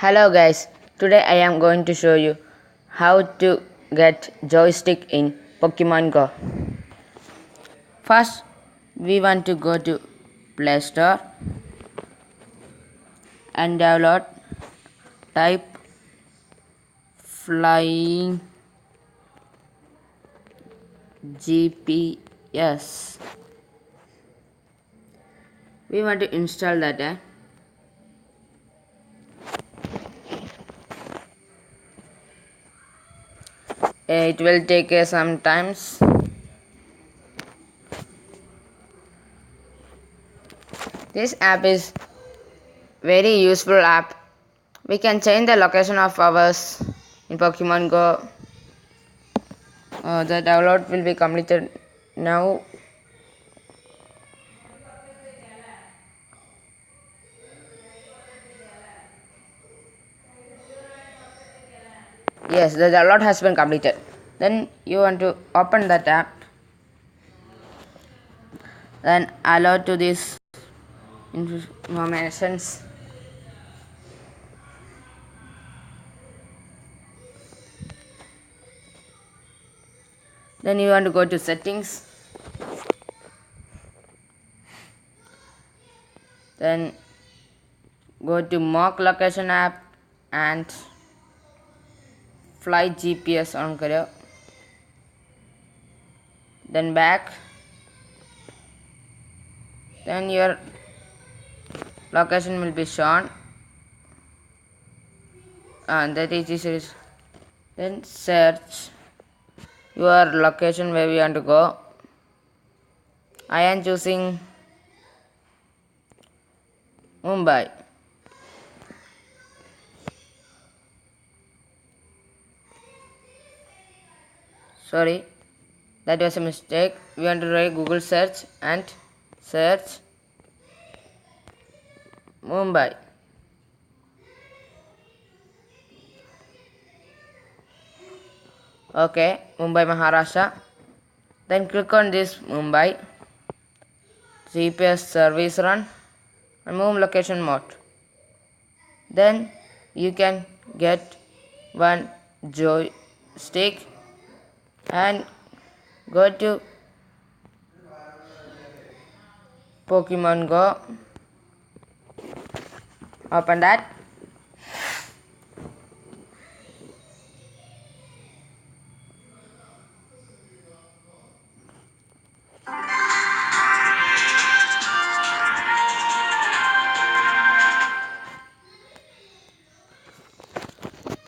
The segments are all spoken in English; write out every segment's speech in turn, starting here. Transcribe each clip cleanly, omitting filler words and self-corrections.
Hello guys, today I am going to show you how to get joystick in Pokemon Go. First, we want to go to Play Store and download type flying GPS. We want to install that. It will take some times. This app is very useful app. We can change the location of ours in Pokemon Go. The download will be completed now. Yes, the download has been completed. Then you want to open that app. Then allow to this informations. Then you want to go to settings. Then go to mock location app and fly GPS on करो. Then back. Then your location will be shown. And that is then search your location where you want to go. I am choosing Mumbai. Sorry, that was a mistake. We want to write Google search and search Mumbai. Okay, Mumbai, Maharashtra. Then click on this Mumbai. GPS service run and move location mode. Then you can get one joystick and go to Pokemon Go. Open that.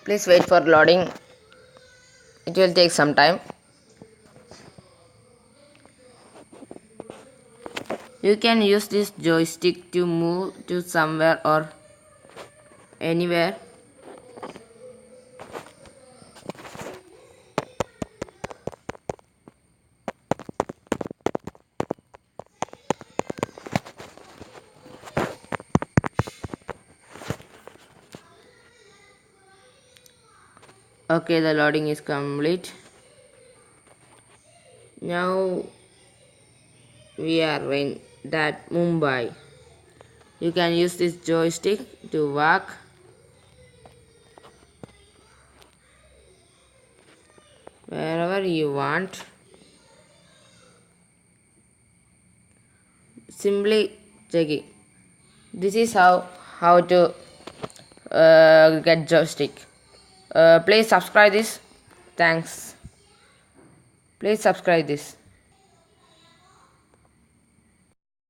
Please wait for loading. It will take some time. You can use this joystick to move to somewhere or anywhere. Okay, the loading is complete. Now we are in that Mumbai. You can use this joystick to walk wherever you want. Simply check it. This is how to get joystick. Please subscribe this. Thanks. Please subscribe this.